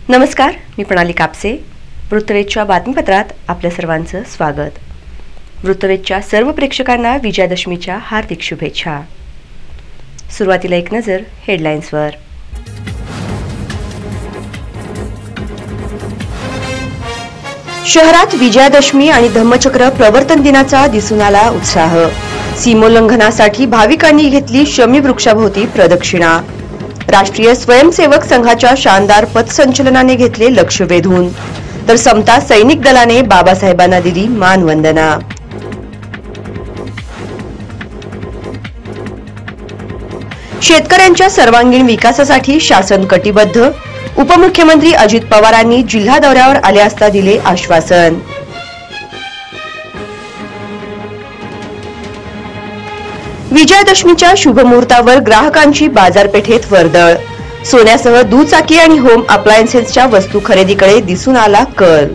नमस्कार, मी प्रणाली कापसे. वृत्तवेधच्या बातमीपत्रात आपल्या सर्वांचं स्वागत. वृत्तवेधच्या सर्व प्रेक्षकांना विजयादशमीच्या हार्दिक शुभेच्छा. सुरुवातीला एक नजर हेडलाईन्सवर. शहरात विजयादशमी आणि धम्मचक्र प्रवर्तन दिनाचा दिसून आला उत्साह. सीमोल्लंघनासाठी भाविकांनी घेतली शमी वृक्षाभोवती प्रदक्षिणा. राष्ट्रीय स्वयंसेवक संघाच्या शानदार पथसंचलनाने घेतले लक्ष वेधून, तर समता सैनिक दलाने बाबासाहेबांना दिली मानवंदना. शेतकऱ्यांच्या सर्वांगीण विकासासाठी शासन कटिबद्ध. उपमुख्यमंत्री अजित पवारांनी जिल्हा दौऱ्यावर आले असता दिले आश्वासन. विजयादशमीच्या शुभमुहूर्तावर ग्राहकांची बाजारपेठेत वर्दळ. सोन्यासह दुचाकी आणि होम अप्लायन्सेसच्या वस्तू खरेदीकडे दिसून आला कल.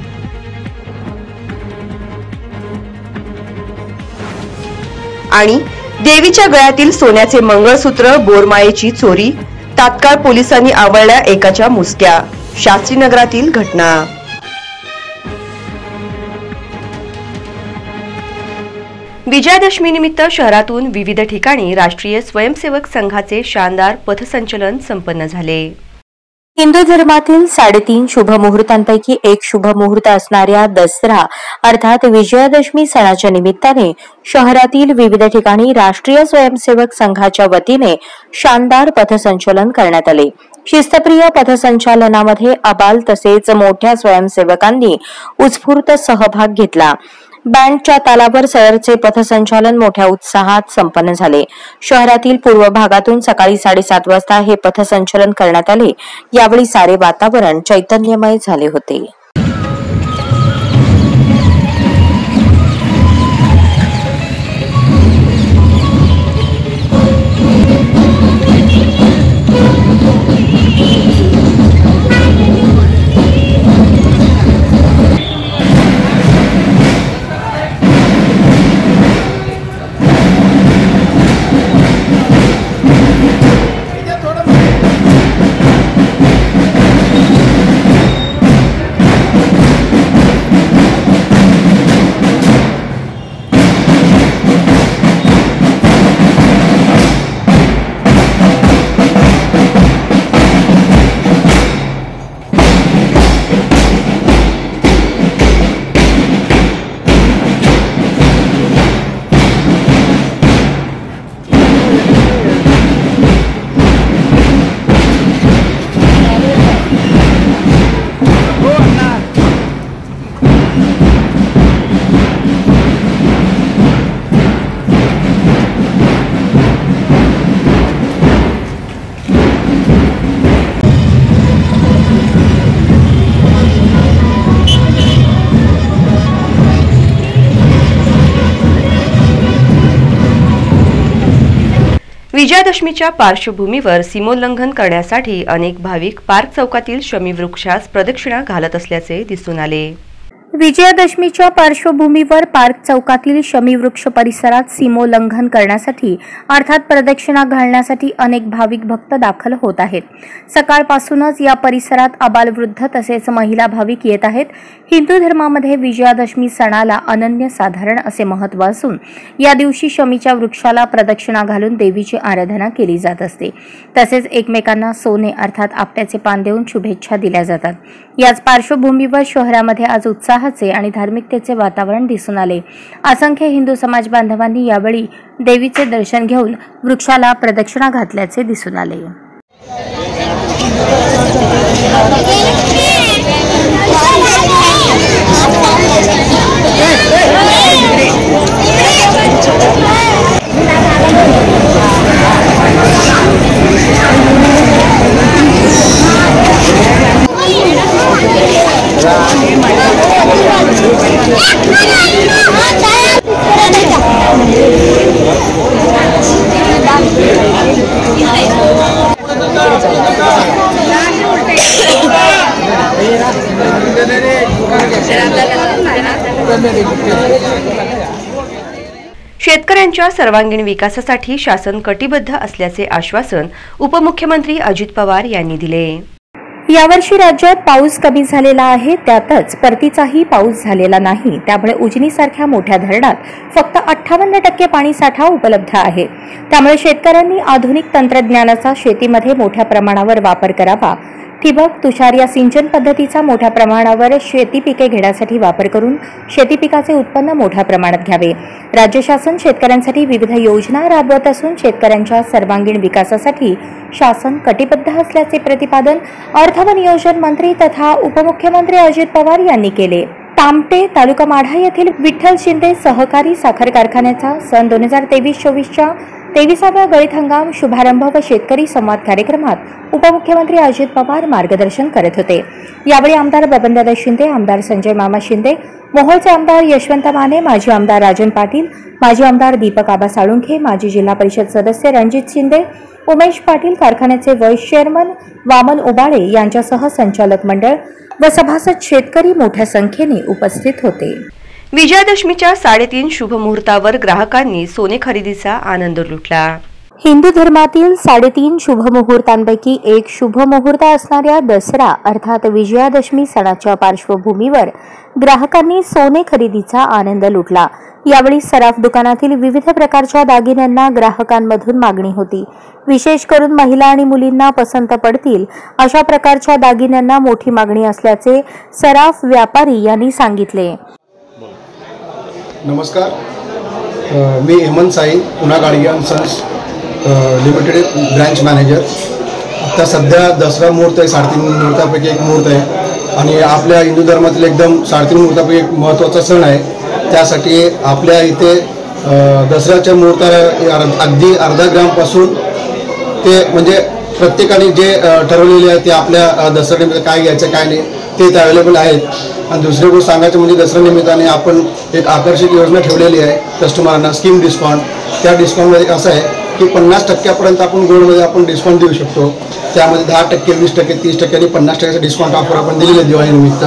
आणि देवीच्या गळ्यातील सोन्याचे मंगळसूत्र बोरमाळेची चोरी. तात्काळ पोलिसांनी आवळल्या एकाच्या मुसक्या. शास्त्रीनगरातील घटना. विजयादशमी निमित्त शहरातून विविध ठिकाणी राष्ट्रीय स्वयंसेवक संघाचे शानदार पथसंचलन संपन्न झाले. हिंदू धर्मातील 3.5 शुभ मुहूर्तांपैकी एक शुभ मुहूर्त असणाऱ्या दसरा अर्थात विजयादशमी सणाच्या निमित्ताने शहरातील विविध ठिकाणी राष्ट्रीय स्वयंसेवक संघाच्या वतीने शानदार पथसंचलन करण्यात आले. शिस्तप्रिय पथसंचलनामध्ये अबाल तसेच मोठ्या स्वयंसेवकांनी उत्स्फूर्त सहभाग घेतला. बँडच्या तालावर सदरचे पथसंचलन मोठ्या उत्साहात संपन्न झाले. शहरातील पूर्व भागातून सकाळी 7:30 वाजता हे पथसंचलन करण्यात आले. यावेळी सारे वातावरण चैतन्यमय झाले होते. विजयादशमीच्या पार्श्वभूमीवर सीमोल्लंघन करण्यासाठी अनेक भाविक पार्क चौकातील शमी वृक्षास प्रदक्षिणा घालत असल्याचे दिसून आले. विजयादशमीच्या पार्श्वभूमीवर पार्क चौकातील शमी वृक्ष परिसरात सीमोल्लंघन करण्यासाठी अर्थात प्रदक्षिणा घालण्यासाठी अनेक भाविक भक्त दाखल होत आहेत. सकाळपासूनच या परिसरात आबालवृद्ध तसेच महिला भाविक येत आहेत. हिंदू धर्मामध्ये विजयादशमी सणाला अनन्यसाधारण असे महत्त्व असून या दिवशी शमीच्या वृक्षाला प्रदक्षिणा घालून देवीची आराधना केली जात असते. तसेच एकमेकांना सोने अर्थात आपट्याचे पान देऊन शुभेच्छा दिल्या जातात. याच पार्श्वभूमीवर शहरामध्ये आज उत्साहाचे आणि धार्मिकतेचे वातावरण दिसून आले. असंख्य हिंदू समाज बांधवांनी यावेळी देवीचे दर्शन घेऊन वृक्षाला प्रदक्षिणा घातल्याचे दिसून आले. शेतकऱ्यांच्या सर्वांगीण विकासासाठी शासन कटिबद्ध असल्याचे आश्वासन उपमुख्यमंत्री अजित पवार यांनी दिले. यावर्षी राज्यात पाऊस कमी झालेला आहे, त्यातच परतीचाही पाऊस झालेला नाही. त्यामुळे उजनीसारख्या मोठ्या धरणात फक्त 58% पाणी साठा उपलब्ध आहे. त्यामुळे शेतकऱ्यांनी आधुनिक तंत्रज्ञानाचा शेतीमध्ये मोठ्या प्रमाणावर वापर करावा. ठिबक, तुषार या सिंचन पद्धतीचा मोठ्या प्रमाणावर शेती पिके घेण्यासाठी वापर करून शेती पिकाचे उत्पन्न मोठ्या प्रमाणात घ्यावे. राज्य शासन शेतकऱ्यांसाठी विविध योजना राबवत असून शेतकऱ्यांच्या सर्वांगीण विकासासाठी शासन कटिबद्ध असल्याचे प्रतिपादन अर्थ व नियोजन मंत्री तथा उपमुख्यमंत्री अजित पवार यांनी केले. तामटे तालुका माढा येथील विठ्ठल शिंदे सहकारी साखर कारखान्याचा सन 2023-24च्या 23व्या गळीत हंगाम शुभारंभ व शेतकरी संवाद कार्यक्रमात उपमुख्यमंत्री अजित पवार मार्गदर्शन करत होते. यावेळी आमदार बबनदादा शिंदे, आमदार संजय मामा शिंदे, मोहोळचे आमदार यशवंत माने, माजी आमदार राजन पाटील, माजी आमदार दीपक आबा साळुंखे, माजी जिल्हा परिषद सदस्य रणजित शिंदे, उमेश पाटील, कारखान्याचे व्हाईस चेअरमन वामन उबाळे यांच्यासह संचालक मंडळ व सभासद शेतकरी मोठ्या संख्येने उपस्थित होते. विजयादशमीच्या 3:30 शुभ मुहूर्तावर ग्राहकांनी सोने खरेदीचा आनंद लुटला. हिंदू धर्मातील 3:30 शुभ मुहूर्तांपैकी एक शुभ मुहूर्त असणाऱ्या दसरा अर्थात विजयादशमी सणाच्या पार्श्वभूमीवर ग्राहकांनी सोने खरेदीचा आनंद लुटला. यावेळी सराफ दुकानातील विविध प्रकारच्या दागिन्यांना ग्राहकांमधून मागणी होती. विशेष करून महिला आणि मुलींना पसंत पडतील अशा प्रकारच्या दागिन्यांना मोठी मागणी असल्याचे सराफ व्यापारी यांनी सांगितले. नमस्कार, मी Hemant Sai, Poona Gadge and sons limited branch manager. आता सध्या दसरा मुहूर्त आहे, 3:30 मुहूर्तापैकी एक मुहूर्त आहे आणि आपल्या हिंदू धर्मातील एकदम 3:30 मुहूर्तापैकी एक महत्त्वाचा सण आहे. त्यासाठी आपल्या इथे दसऱ्याच्या मुहूर्ताला अगदी अर्धा ग्रामपासून ते म्हणजे प्रत्येकाने जे ठरवलेले आहे ते आपल्या दसऱ्यानिमित्त काय घ्यायचं काय नाही ते इथे अवेलेबल आहेत. आणि दुसरी गोष्ट सांगायचं म्हणजे दसऱ्या निमित्ताने आपण एक आकर्षक योजना ठेवलेली आहे कस्टमरांना, स्कीम डिस्काउंट. त्या डिस्काउंटमध्ये असं आहे की 50% आपण गोल्डमध्ये आपण डिस्काउंट देऊ शकतो. त्यामध्ये 10%, 20%, 30% आणि 50% डिस्काउंट ऑफर आपण दिलेली आहे दिवाळीनिमित्त.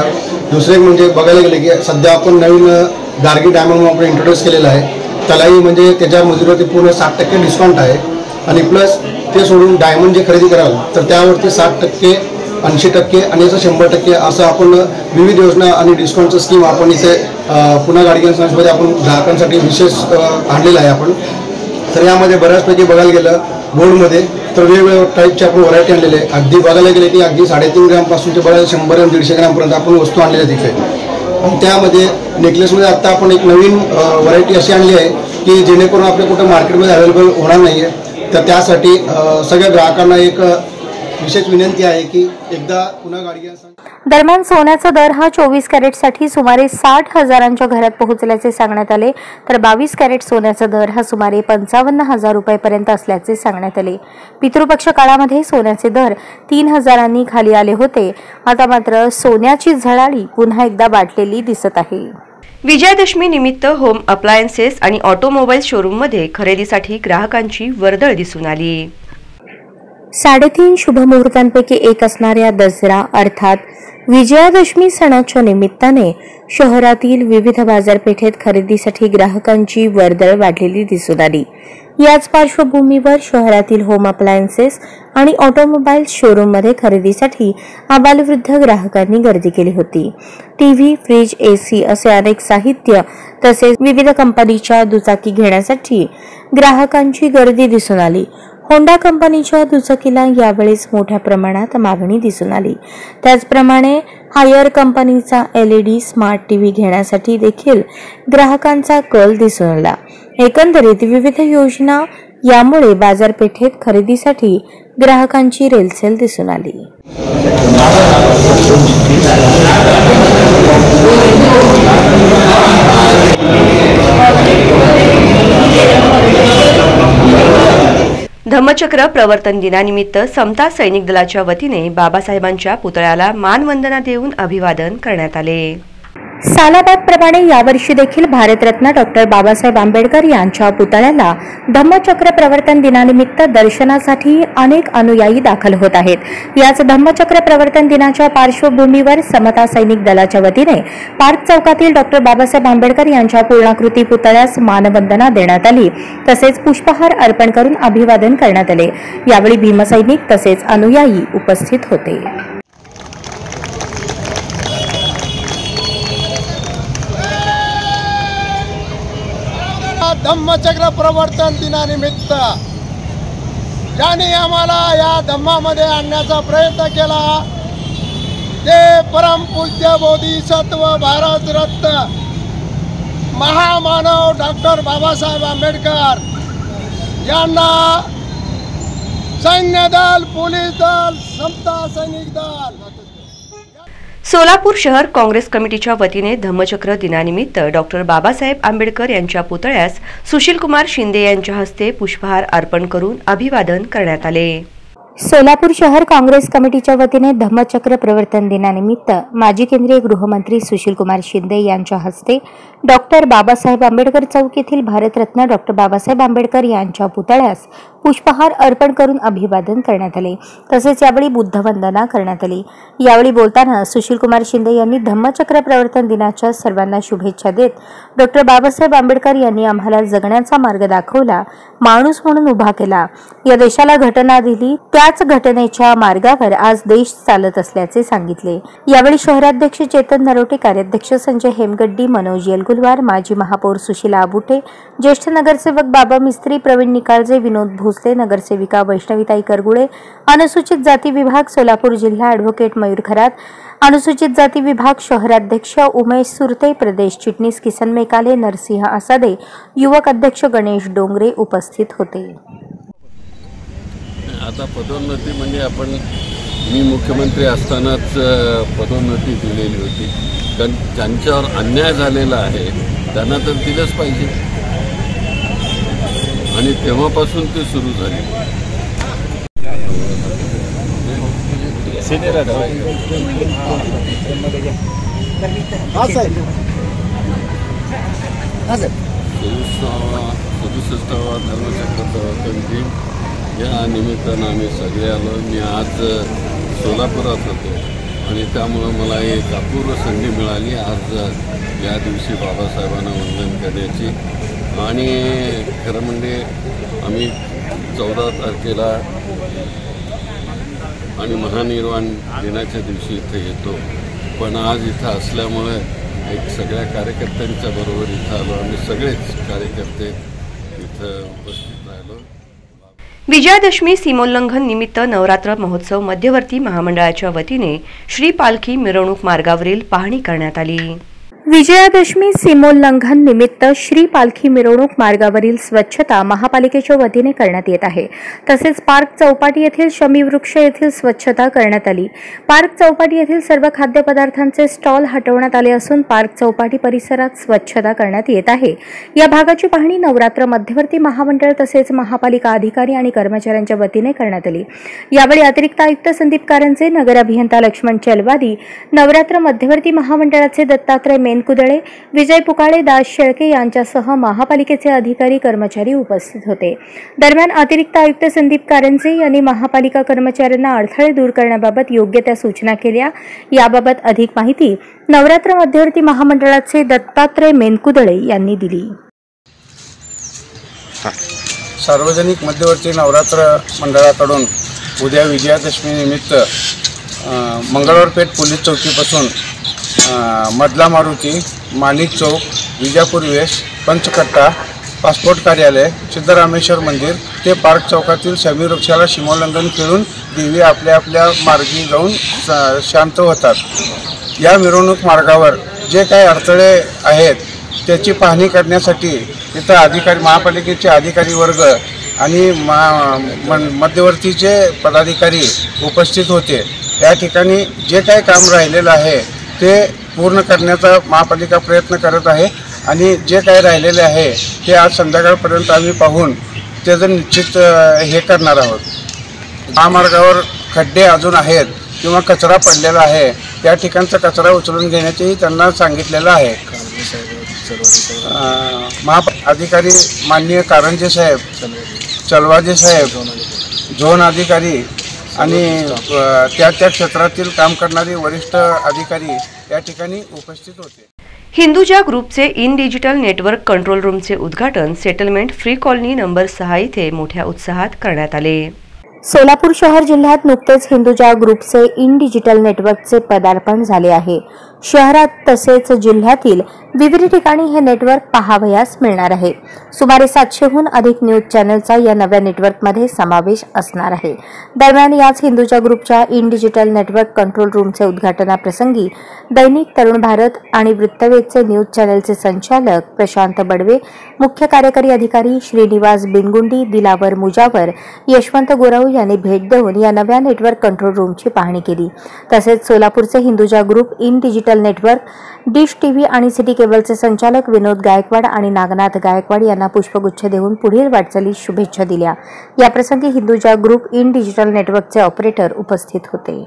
दुसरे म्हणजे बघायला गेले की सध्या आपण नवीन गार्गी डायमंड आपण इंट्रोड्यूस केलेला आहे. त्यालाही म्हणजे त्याच्या मजुरीवरती पूर्ण 60% डिस्काउंट आहे. आणि प्लस ते सोडून डायमंड जे खरेदी कराल तर त्यावरती 60%, 80% आणि असं 100% असं आपण विविध योजना आणि डिस्काउंटचं स्कीम आपण इथे पुन्हा गाडगी संस्थेमध्ये आपण ग्राहकांसाठी विशेष आणलेलं आहे आपण. तर यामध्ये बऱ्याचपैकी बघायला गेलं गोल्डमध्ये तर वेगवेगळ्या टाईपचे आपण व्हरायटी आणलेले आहे. अगदी बघायला गेले की अगदी 3.5 ग्रामपासून ते बघायला 100 आणि 150 ग्रामपर्यंत आपण वस्तू आणलेल्या तिथे. आणि त्यामध्ये नेकलेसमध्ये आत्ता आपण एक नवीन व्हरायटी अशी आणली आहे की जेणेकरून आपल्या कुठं मार्केटमध्ये अवेलेबल होणार नाही आहे. तर त्यासाठी सगळ्या ग्राहकांना एक विशेष विनंती आहे की एकदा पुन्हा गाडगी. दरम्यान सोन्याचा दर हा 24 कॅरेटसाठी सुमारे 60,000च्या घरात पोहोचल्याचे सांगण्यात आले, तर 22 कॅरेट सोन्याचा दर हा सुमारे 55,000 रुपयांपर्यंत असल्याचे सांगण्यात आले. पितृपक्ष काळामध्ये सोन्याचे दर 3,000 खाली आले होते. आता मात्र सोन्याची झळाळी पुन्हा एकदा वाढलेली दिसत आहे. विजयादशमी निमित्त होम अप्लायन्सेस आणि ऑटोमोबाईल शोरूममध्ये खरेदीसाठी ग्राहकांची वर्दळ दिसून आली. 3:30 शुभ मुहूर्तांपैकी एक असणाऱ्या दसरा अर्थात विजयादशमी सणाच्या निमित्ताने शहरातील विविध बाजारपेठेत खरेदीसाठी ग्राहकांची वर्दळ वाढलेली दिसून आली. याच पार्श्वभूमीवर शहरातील होम अप्लायन्सेस आणि ऑटोमोबाईल शोरूममध्ये खरेदीसाठी आबालवृद्ध ग्राहकांनी गर्दी केली होती. टीव्ही, फ्रीज, एसी असे अनेक साहित्य तसेच विविध कंपनीच्या दुचाकी घेण्यासाठी ग्राहकांची गर्दी दिसून आली. होंडा कंपनीच्या दुचाकीला यावेळेस मोठ्या प्रमाणात मागणी दिसून आली. त्याचप्रमाणे हायर कंपनीचा LED स्मार्ट टीव्ही घेण्यासाठी देखील ग्राहकांचा कल दिसून आला. एकंदरीत विविध योजना यामुळे बाजारपेठेत खरेदीसाठी ग्राहकांची रेलचेल दिसून आली. धम्मचक्र प्रवर्तन दिनानिमित्त समता सैनिक दलाच्या वतीने बाबासाहेबांच्या पुतळ्याला मानवंदना देऊन अभिवादन करण्यात आले. सालाबाद प्रमाणे यावर्षी देखील भारतरत्न डॉक्टर बाबासाहेब आंबेडकर यांच्या पुतळ्याला धम्मचक्र प्रवर्तन दिनानिमित्त दर्शनासाठी अनेक अनुयायी दाखल होत आहेत. याच धम्मचक्र प्रवर्तन दिनाच्या पार्श्वभूमीवर समता सैनिक दलाच्या वतीने पार्क चौकातील डॉक्टर बाबासाहेब आंबेडकर यांच्या पूर्णाकृती पुतळ्यास मानवंदना देण्यात आली. तसेच पुष्पहार अर्पण करून अभिवादन करण्यात आले. यावेळी भीमसैनिक तसेच अनुयायी उपस्थित होते. धम्मचक्र प्रवर्तन दिनानिमित्त ज्यांनी आम्हाला या धम्मामध्ये आणण्याचा प्रयत्न केला ते परमपूज्य बोधिसत्व भारतरत्न महामानव डॉक्टर बाबासाहेब आंबेडकर यांना सैन्य दल, पोलीस दल, समता सैनिक दल, सोलापूर शहर काँग्रेस कमिटीच्या वतीने धम्मचक्र दिनानिमित्त डॉक्टर बाबासाहेब आंबेडकर यांच्या पुतळ्यास सुशीलकुमार शिंदे यांच्या हस्ते पुष्पहार अर्पण करून अभिवादन करण्यात आले। सोलापूर शहर काँग्रेस कमिटीच्या वतीने धम्मचक्र प्रवर्तन दिनानिमित्त माजी केंद्रीय गृहमंत्री सुशीलकुमार शिंदे यांच्या हस्ते डॉक्टर बाबासाहेब आंबेडकर चौक येथील भारतरत्न डॉक्टर बाबासाहेब आंबेडकर यांच्या पुतळ्यास पुष्पहार अर्पण करून अभिवादन करण्यात आले। तसेच यावेळी बुद्धवंदना करण्यात आली। यावेळी बोलताना सुशीलकुमार शिंदे यांनी धम्मचक्र प्रवर्तन दिनाच्या सर्वांना शुभेच्छा देत डॉक्टर बाबासाहेब आंबेडकर यांनी आम्हाला जगण्याचा मार्ग दाखवला, माणूस म्हणून उभा केला, या देशाला घटना दिली, त्याच घटनेच्या मार्गावर आज देश चालत असल्याचे सांगितले। यावेळी शहराध्यक्ष चेतन नरोटे, कार्याध्यक्ष संजय हेमगड्डी, मनोज येलगुलवार, माजी महापौर सुशीला आबुटे, ज्येष्ठ नगरसेवक बाबा मिस्त्री, प्रवीण निकाळजे, विनोद भोसले, नगरसेविका वैष्णवीताई करगुळे, अनुसूचित जाती विभाग सोलापूर जिल्हा ॲडव्होकेट मयूर खरात, अनुसूचित जाती विभाग शहराध्यक्ष उमेश सुरते, प्रदेश चिटणीस किसन मेकाले, नरसिंह आसादे, युवक अध्यक्ष गणेश डोंगरे उपस्थित होते। आता पदोन्नती म्हणजे मी मुख्यमंत्री असतानाच पदोन्नती दिलेली होती, कारण ज्यांच्यावर अन्याय झालेला आहे त्यांना तर दिलंच पाहिजे आणि तेव्हापासून ते सुरू झाले। सदुसष्टावा धर्मचक्र प्रवर्तन दिन या निमित्तानं आम्ही सगळे आलो। मी आज सोलापुरात होतो आणि त्यामुळं मला एक अपूर्व संधी मिळाली आज या दिवशी बाबासाहेबांना वंदन करण्याची। आणि खरं म्हणजे आम्ही 14 तारखेला आणि महानिर्वाण दिनाच्या दिवशी इथे येतो, पण आज इथं असल्यामुळे एक सगळ्या कार्यकर्त्यांच्या बरोबर इथं आलो। आम्ही सगळेच कार्यकर्ते इथं उपस्थित राहिलो। विजयादशमी सीमोल्लंघन निमित्त नवरात्र महोत्सव मध्यवर्ती महामंडळाच्या वतीने श्री पालखी मिरवणूक मार्गावरील पाहणी करण्यात आली। विजयादशमी सीमोल्लंघन निमित्त श्री पालखी मिरवणूक मार्गावरील स्वच्छता महापालिकेच्या वतीने करण्यात येत आहे। तसेच पार्क चौपाटी येथील शमी वृक्ष येथील स्वच्छता करण्यात आली। पार्क चौपाटी येथील सर्व खाद्यपदार्थांचे स्टॉल हटवण्यात आले असून पार्क चौपाटी परिसरात स्वच्छता करण्यात येत आहे। या भागाची पाहणी नवरात्र मध्यवर्ती महामंडळ तसेच महापालिका अधिकारी आणि कर्मचाऱ्यांच्या वतीने करण्यात आली। यावेळी अतिरिक्त आयुक्त संदीप कारंजे, नगर अभियंता लक्ष्मण चलवादी, नवरात्र मध्यवर्ती महामंडळाचे दत्तात्रय मेनकुदळे, विजय पुकाळे, दास शेळके यांच्यासह महापालिकेचे अधिकारी कर्मचारी उपस्थित होते। दरम्यान अतिरिक्त आयुक्त संदीप कारंजे यांनी महापालिका कर्मचाऱ्यांना अडथळे दूर करण्याबाबत योग्य त्या सूचना केल्या। याबाबत अधिक माहिती नवरात्र मध्यवर्ती महामंडळाचे दत्तात्रय मेनकुदळे यांनी दिली। सार्वजनिक मध्यवर्ती नवरात्र मंडळाकडून उद्या विजयादशमी निमित्त मंगळवार पेठ पोलीस चौकीपासून मधला मारुती, माणिक चौक, विजापूर वेस्ट, पंचकट्टा, पासपोर्ट कार्यालय, सिद्धरामेश्वर मंदिर ते पार्क चौकातील शमी वृक्षाला सीमोल्लंघन खेळून देवी आपल्या आपल्या मार्गी जाऊन शांत होतात। या मिरवणूक मार्गावर जे काही अडथळे आहेत त्याची पाहणी करण्यासाठी इथं अधिकारी, महापालिकेचे अधिकारी वर्ग आणि मध्यवर्तीचे पदाधिकारी उपस्थित होते। या ठिकाणी जे काही काम राहिलेलं आहे ते पूर्ण करण्याचा महापालिका प्रयत्न करत आहे आणि जे काही राहिलेले आहे ते आज संध्याकाळपर्यंत आम्ही पाहून त्याचं निश्चित हे करणार आहोत। महामार्गावर खड्डे अजून आहेत किंवा कचरा पडलेला आहे, त्या ठिकाणचा कचरा उचलून घेण्याचेही त्यांना सांगितलेलं आहे। अधिकारी माननीय कारंजे साहेब, चलवाजे साहेब, झोन अधिकारी आणि त्या क्षेत्रातील काम करणारे वरिष्ठ अधिकारी या ठिकाणी उपस्थित होते। हिंदुजा ग्रुपचे इन डिजिटल नेटवर्क कंट्रोल रूमचे उद्घाटन सेटलमेंट फ्री कॉलनी नंबर 6 इथे मोठ्या उत्साहात करण्यात आले। सोलापूर शहर जिल्ह्यात नुकतेच हिंदुजा ग्रुपचे इन डिजिटल नेटवर्कचे पदार्पण झाले आहे। शहरात तसेच जिल्ह्यातील विविध ठिकाणी हे नेटवर्क पाहावयास मिळणार आहे। सुमारे 700हून अधिक न्यूज चॅनलचा या नव्या नेटवर्कमध्ये समावेश असणार आहे। दरम्यान याच हिंदुजा ग्रुपच्या इन डिजिटल नेटवर्क कंट्रोल रूमचे उद्घाटनाप्रसंगी दैनिक तरुण भारत आणि वृत्तवेधचे न्यूज चॅनलचे संचालक प्रशांत बडवे, मुख्य कार्यकारी अधिकारी श्रीनिवास बिनगुंडी, दिलावर मुजावर, यशवंत गोराऊ यांनी भेट देऊन या नव्या नेटवर्क कंट्रोल रूमची पाहणी केली। तसेच सोलापूरचे Hinduja group in digital network, dish TV आणि सिटी केबलचे संचालक विनोद गायकवाड आणि नागनाथ गायकवाड यांना पुष्पगुच्छ देऊन पुढील वाटचालीस शुभेच्छा दिल्या। याप्रसंगी हिंदुजा ग्रुप इन डिजिटल नेटवर्कचे ऑपरेटर उपस्थित होते।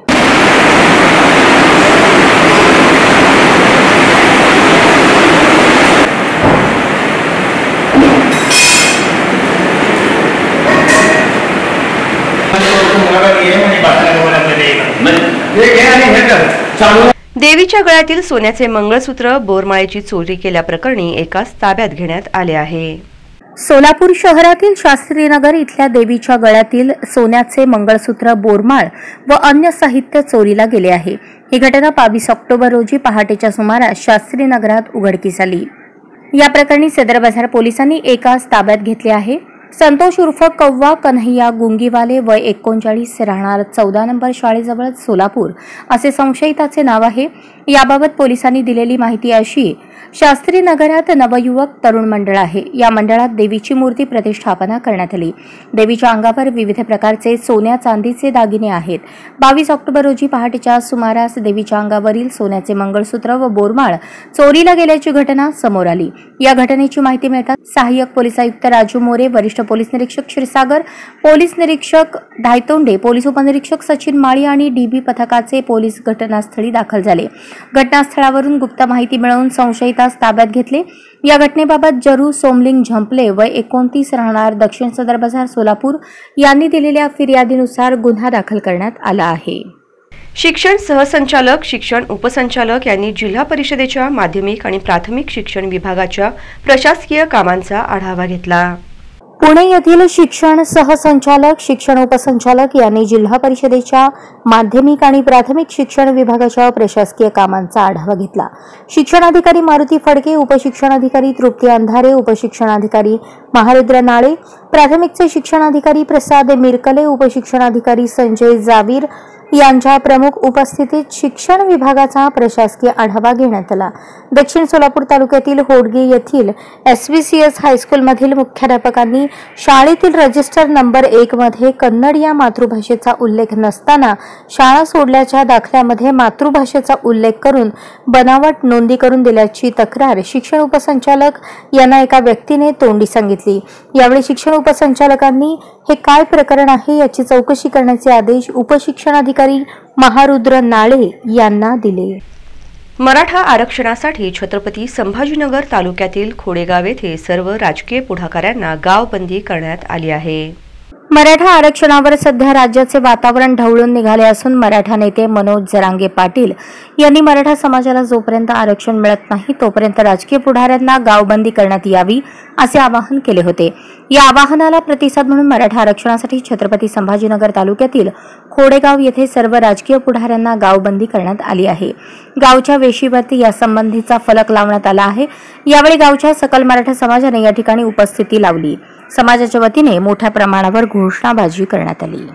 देवीच्या गळ्यातील सोन्याचे मंगळसूत्र बोरमाळेची चोरी केल्याप्रकरणी एकास ताब्यात घेण्यात आले आहे। सोलापूर शहरातील शास्त्रीनगर इथल्या देवीच्या गळ्यातील सोन्याचे मंगळसूत्र, बोरमाळ व अन्य साहित्य चोरीला गेले आहे। ही घटना 22 ऑक्टोबर रोजी पहाटेच्या सुमारास शास्त्रीनगरात उघडकीस आली। या प्रकरणी सदर बाजार पोलिसांनी एकास ताब्यात घेतले आहे। संतोष उर्फ कव्वा कन्हैया गुंगीवाले, वय 39, राहणार 14 नंबर शाळेजवळ सोलापूर असे संशयिताचे नाव आहे। याबाबत पोलिसांनी दिलेली माहिती अशी: शास्त्री नगरात नवयुवक तरुण मंडळ आहे। या मंडळात देवीची मूर्ती प्रतिष्ठापना करण्यात आली। देवीच्या अंगावर विविध प्रकारचे सोन्या चांदीचे दागिने आहेत। 22 ऑक्टोबर रोजी पहाटेच्या सुमारास देवीच्या अंगावरील सोन्याचे मंगळसूत्र व बोरमाळ चोरीला गेल्याची घटना समोर आली। या घटनेची माहिती मिळताच सहाय्यक पोलीस आयुक्त राजू मोरे, वरिष्ठ पोलीस निरीक्षक क्षीरसागर, पोलीस निरीक्षक धायतोंडे, पोलीस उपनिरीक्षक सचिन माळी आणि डीबी पथकाचे पोलीस घटनास्थळी दाखल झाले। घटनास्थळावरून गुप्त माहिती मिळवून संशयितास ताब्यात घेतले। या घटनेबाबत जरू सोमलिंग झंपले, वय 29, राहणार दक्षिण सदर बाजार सोलापूर यांनी दिलेल्या फिर्यादीनुसार गुन्हा दाखल करण्यात आला आहे। शिक्षण सहसंचालक, शिक्षण उपसंचालक यांनी जिल्हा परिषदेच्या माध्यमिक आणि प्राथमिक शिक्षण विभागाच्या प्रशासकीय कामांचा आढावा घेतला। पुणे येथील शिक्षण सहसंचालक, शिक्षण उपसंचालक यांनी जिल्हा परिषदेच्या माध्यमिक आणि प्राथमिक शिक्षण विभागाच्या प्रशासकीय कामांचा आढावा घेतला। शिक्षणाधिकारी मारुती फडके, उपशिक्षणाधिकारी तृप्ती अंधारे, उपशिक्षणाधिकारी महारुद्र नाळे, प्राथमिकचे शिक्षणाधिकारी प्रसाद मिरकले, उपशिक्षणाधिकारी संजय जावीर यांच्या प्रमुख उपस्थितीत शिक्षण विभागाचा प्रशासकीय आढावा घेण्यात आला। दक्षिण सोलापूर तालुक्यातील होडगे येथील SVCS हायस्कूलमधील मुख्याध्यापकांनी शाळेतील रजिस्टर नंबर 1 मध्ये कन्नड या मातृभाषेचा उल्लेख नसताना शाळा सोडल्याच्या दाखल्यामध्ये मातृभाषेचा उल्लेख करून बनावट नोंदी करून दिल्याची तक्रार शिक्षण उपसंचालक यांना एका व्यक्तीने तोंडी सांगितली। यावेळी शिक्षण उपसंचालकांनी हे काय प्रकरण आहे याची चौकशी करण्याचे आदेश उपशिक्षणाधिकारी महारुद्र नाळे यांना दिले। मराठा आरक्षणासाठी छत्रपती संभाजीनगर तालुक्यातील खोडेगाव येथे सर्व राजकीय पुढाकाऱ्यांना गावबंदी करण्यात आली आहे। मराठा आरक्षणावर सध्या राज्याचे वातावरण ढवळून निघाले असून मराठा नेते मनोज जरांगे पाटील यांनी मराठा समाजाला जोपर्यंत आरक्षण मिळत नाही तोपर्यंत राजकीय पुढाऱ्यांना गावबंदी करण्यात यावी असे आवाहन केले होते। या आवाहनाला प्रतिसाद म्हणून मराठा आरक्षणासाठी छत्रपती संभाजीनगर तालुक्यातील खोडेगाव येथे सर्व राजकीय पुढाऱ्यांना गावबंदी करण्यात आली आहे। गावच्या वेशीवरती यासंबंधीचा फलक लावण्यात आला आहे। यावेळी गावच्या सकल मराठा समाजाने या ठिकाणी उपस्थिती लावली। समाजाच्या वतीने मोठ्या प्रमाणावर घोषणाबाजी करण्यात आली।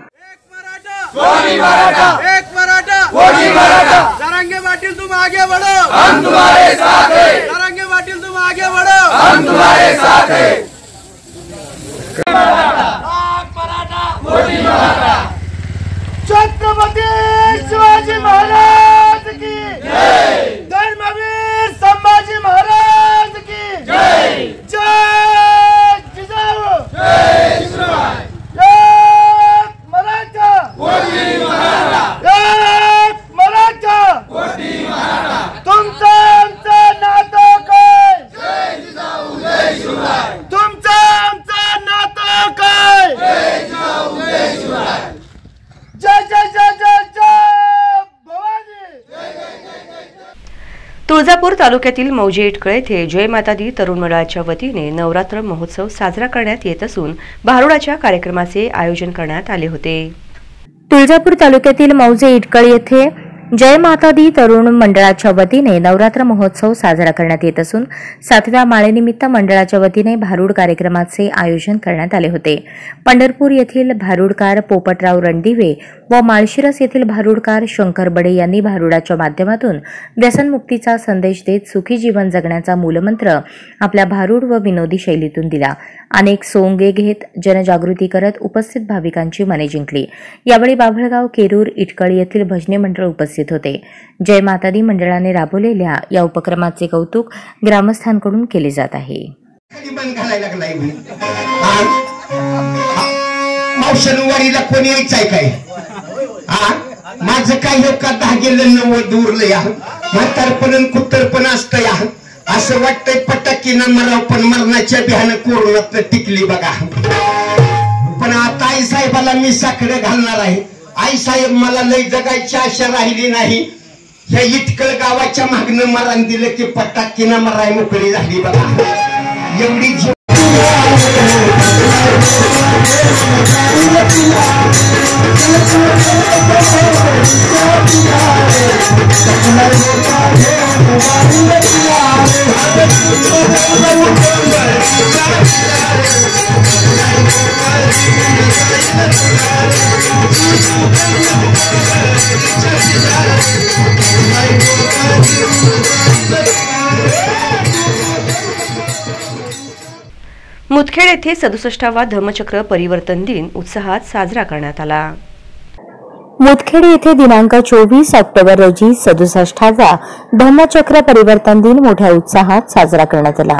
जरांगे पाटील तुम आगे बढ़ो, हम तुम्हारे साथ हैं। जरांगे पाटील तुम आगे बढ़ो, हम तुम्हारे साथ हैं। छत्रपती शिवाजी महाराज की जय, धर्मवीर संभाजी महाराज की जय, जय जिजाऊ, जय शिवराय, एक मराठा कोटी मराठा, एक मराठा कोटी मराठा, तुमचं आमचं नातं काय, जय जिजाऊ जय शिवराय, तुमचं आमचं नातं काय, जय जिजाऊ जय शिवराय, जय जय जय जय जय भवानी, जय जय जय जय। तुळजापूर तालुक्यातील मौजे इटकळे येथे जय माता दी तरुण मंडळाच्या वतीने नवरात्र महोत्सव साजरा करण्यात येत असून भारुडाच्या कार्यक्रमाचे आयोजन करण्यात आले होते। तुळजापूर तालुक्यातील मौजे इटकळे येथे जय माता दी तरुण मंडळाच्या वतीने नवरात्र महोत्सव साजरा करण्यात येत असून 7व्या माळेनिमित्त मंडळाच्या वतीने भारूड कार्यक्रमाचे आयोजन करण्यात आले होते. पंढरपूर येथील भारूडकार पोपटराव रणदिवे व माळशिरस येथील भारूडकार शंकर बडे यांनी भारूडाच्या माध्यमातून व्यसनमुक्तीचा संदेश देत सुखी जीवन जगण्याचा मूलमंत्र आपल्या भारूड व विनोदी शैलीतून दिला. अनेक सोंगे घेत जनजागृती करत उपस्थित भाविकांची मने जिंकली. यावेळी बाभळगाव, केरूर, इटकळ येथील भजनी मंडळ उपस्थित होते. जय माता दी मंडळाने राबवलेल्या या उपक्रमाचे कौतुक ग्रामस्थांकडून केले जात आहे. मावशनवारीला कोणी यायचंय काय? माझं काय का धागेलं नवं दूरलं या म्हातारपण कुत्तरपण असतं या असं वाटतंय पटाकीनं मराव पण मरणाच्या बिहानं कोरोनात टिकली बघा. पण आता आई साहेबाला मी साकडं घालणार आहे. आई साहेब मला लय जगायची आशा राहिली नाही. ह्या इटकळ गावाच्या मागणं मरण दिलं की पटाकीनं मराय मोकळी झाली बघा. एवढी मुदखेड येथे 67वा धम्मचक्र परिवर्तन दिन उत्साहात साजरा करण्यात आला. मुदखेड येथे दिनांक 24 ऑक्टोबर रोजी 67वा धम्मचक्र परिवर्तन दिन मोठ्या उत्साहात साजरा करण्यात आला.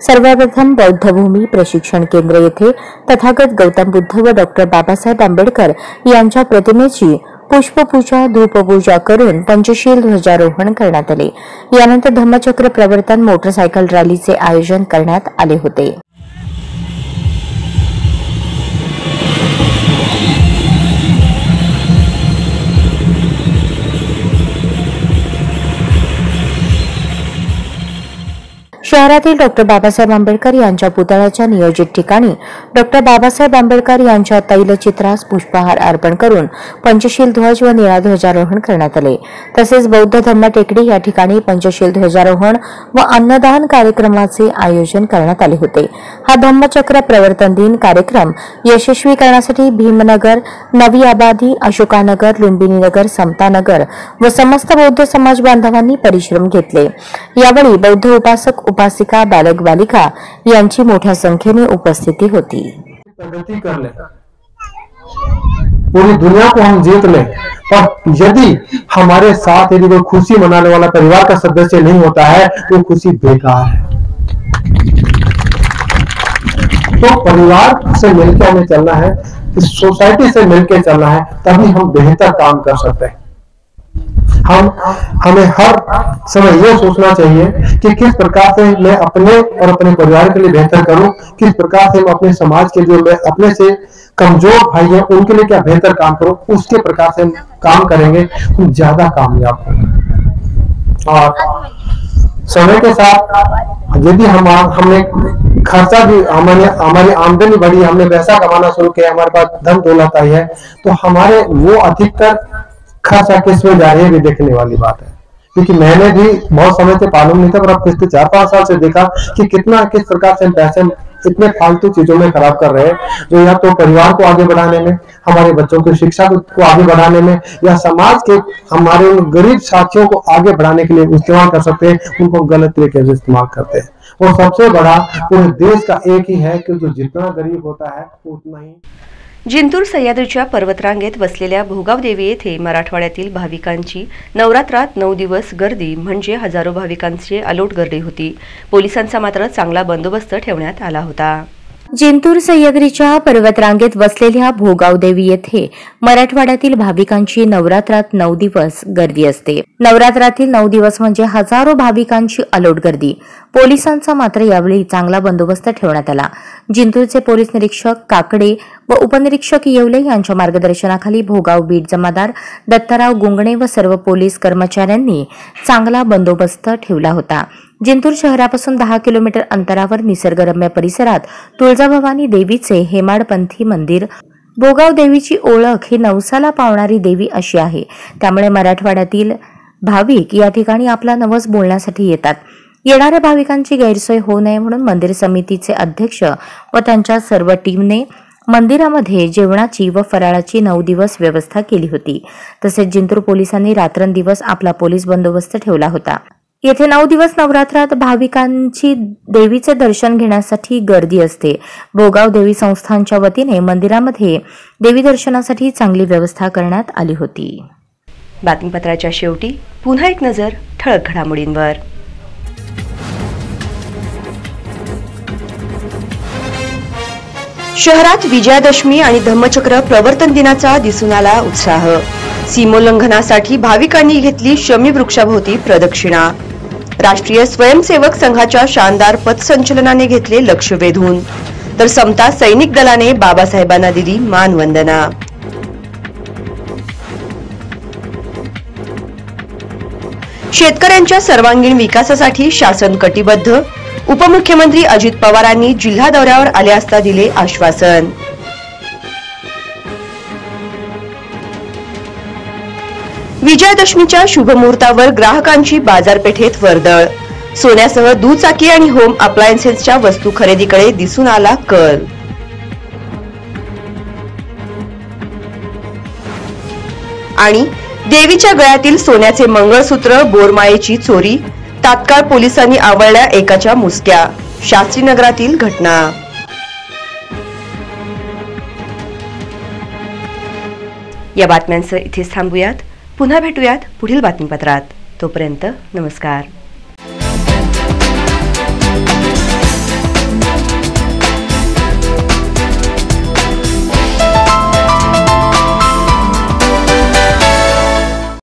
सर्वप्रथम बौद्धभूमी प्रशिक्षण केंद्र येथे तथागत गौतम बुद्ध व डॉक्टर बाबासाहेब आंबेडकर यांच्या प्रतिमेची पुष्पपूजा धूपपूजा करून पंचशील ध्वजारोहण करण्यात आले. यानंतर धम्मचक्र प्रवर्तन मोटरसायकल रॅलीचे आयोजन करण्यात आले होते. शहरातील डॉक्टर बाबासाहेब आंबेडकर यांच्या पुतळ्याच्या नियोजित ठिकाणी डॉक्टर बाबासाहेब आंबेडकर यांच्या तैलचित्रास पुष्पहार अर्पण करून पंचशील ध्वज व निळा ध्वजारोहण करण्यात आले. तसेच बौद्ध धम्म टेकडी या ठिकाणी पंचशील ध्वजारोहण व अन्नदान कार्यक्रमाचे आयोजन करण्यात आले होते. हा धम्मचक्र प्रवर्तन दिन कार्यक्रम यशस्वी करण्यासाठी भीमनगर, नवी आबादी, अशोकानगर, लुंबिनीनगर, समतानगर व समस्त बौद्ध समाज बांधवांनी परिश्रम घेतले. यावेळी बौद्ध उपासक उपासिका, बालक बालिका यांची मोठ्या संख्येने उपस्थिति होती. प्रगति कर ले, पूरी दुनिया को हम जीत ले, पर यदि हमारे साथ यदि कोई खुशी मनाने वाला परिवार का सदस्य नहीं होता है तो खुशी बेकार है. तो परिवार से मिलकर हमें चलना है, सोसाइटी से मिलकर चलना है, तभी हम बेहतर काम कर सकते हैं. हमें हर समय ये सोचना चाहिए कि किस प्रकार से मैं अपने और अपने परिवार के लिए बेहतर करूं, किस प्रकार से मैं अपने समाज के जो मैं अपने से कमजोर भाई हैं उनके लिए क्या बेहतर काम करूं. उसके प्रकार से काम करेंगे हम ज्यादा कामयाब होंगे. और समय के साथ यदि हमने खर्चा भी हमारी आमदनी बढ़ी, हमने पैसा कमाना शुरू किया, हमारे पास धन दौलत आई है, तो हमारे वो अधिकतर खर्चा किस में जा रही है भी देखने वाली बात है. क्योंकि मैंने भी बहुत समय से मालूम नहीं था, पर अब पिछले 4-5 साल से देखा कि किस प्रकार से पैसे इतने फालतू चीजों में खराब कर रहे हैं, जो या तो परिवार को आगे बढ़ाने में, हमारे बच्चों की शिक्षा को आगे बढ़ाने में, या समाज के हमारे उन गरीब साथियों को आगे बढ़ाने के लिए इस्तेमाल कर सकते हैं, उनको गलत तरीके से इस्तेमाल करते हैं. और सबसे बड़ा पूरे देश का एक ही है कि जो जितना गरीब होता है उतना ही. जिंतूर सह्याद्रीच्या पर्वतरांगेत वसलेल्या भोगाव देवी येथे मराठवाड्यातील भाविकांची नवरात्रात 9 दिवस गर्दी म्हणजे हजारो भाविकांची अलोट गर्दी होती. पोलिसांचा मात्र चांगला बंदोबस्त ठेवण्यात आला होता. जिंतूर सह्याद्रीच्या पर्वतरांगेत वसलेल्या भोगाव देवी येथे मराठवाड्यातील भाविकांची नवरात्रात 9 दिवस गर्दी असते. नवरात्रातील 9 दिवस म्हणजे हजारो भाविकांची अलोट गर्दी. पोलिसांचा मात्र यावेळी चांगला बंदोबस्त ठेवण्यात आला. जिंतूरचे पोलीस निरीक्षक काकडे व उपनिरीक्षक येवले यांच्या मार्गदर्शनाखाली भोगाव बीट जमादार दत्ताराव गुंगणे व सर्व पोलीस कर्मचाऱ्यांनी चांगला बंदोबस्त ठेवला होता. जिंतूर शहरापासून 10 किलोमीटर अंतरावर निसर्गरम्य परिसरात तुळजाभवानी देवीचे हेमाडपंथी मंदिर भोगाव देवीची ओळख ही नवसाला पावणारी देवी अशी आहे. त्यामुळे मराठवाड्यातील भाविक या ठिकाणी आपला नवस बोलण्यासाठी येतात. येणाऱ्या भाविकांची गैरसोय होऊ नये म्हणून मंदिर समितीचे अध्यक्ष व त्यांच्या सर्व टीमने मंदिरामध्ये जेवणाची व फराळाची 9 दिवस व्यवस्था केली होती. तसेच जिंतूर पोलिसांनी रात्रंदिवस आपला पोलीस बंदोबस्त ठेवला होता. येथे 9 दिवस नवरात्रात भाविकांची देवीचे दर्शन घेण्यासाठी गर्दी असते. भोगाव देवी संस्थानच्या वतीने मंदिरामध्ये देवी दर्शनासाठी चांगली व्यवस्था करण्यात आली होती. बातमीपत्राच्या शेवटी पुन्हा एक नजर ठळक घडामोडींवर. शहरात विजयादशमी आणि धम्मचक्र प्रवर्तन दिनाचा दिसून आला उत्साह. सीमोल्लंघनासाठी भाविकांनी घेतली शमी वृक्षाभोवती प्रदक्षिणा. राष्ट्रीय स्वयंसेवक संघाच्या शानदार पथसंचलनाने घेतले लक्ष वेधून, तर समता सैनिक दलाने बाबासाहेबांना दिली मानवंदना. शेतकऱ्यांच्या सर्वांगीण विकासासाठी शासन कटिबद्ध. उपमुख्यमंत्री अजित पवारांनी जिल्हा दौऱ्यावर आले असता दिले आश्वासन. विजयादशमीच्या शुभमुहूर्तावर ग्राहकांची बाजारपेठेत वर्दळ. सोन्यासह दुचाकी आणि होम अप्लायन्सेसच्या वस्तू खरेदीकडे दिसून आला कल. आणि देवीच्या गळ्यातील सोन्याचे मंगळसूत्र बोरमाळेची चोरी. तात्काळ पोलिसांनी आवळल्या एकाच्या मुसक्या. शास्त्रीनगरातील घटना. या बातम्यांचं इथेच थांबूयात. पुन्हा भेटूयात पुढील बातमीपत्रात. तोपर्यंत नमस्कार.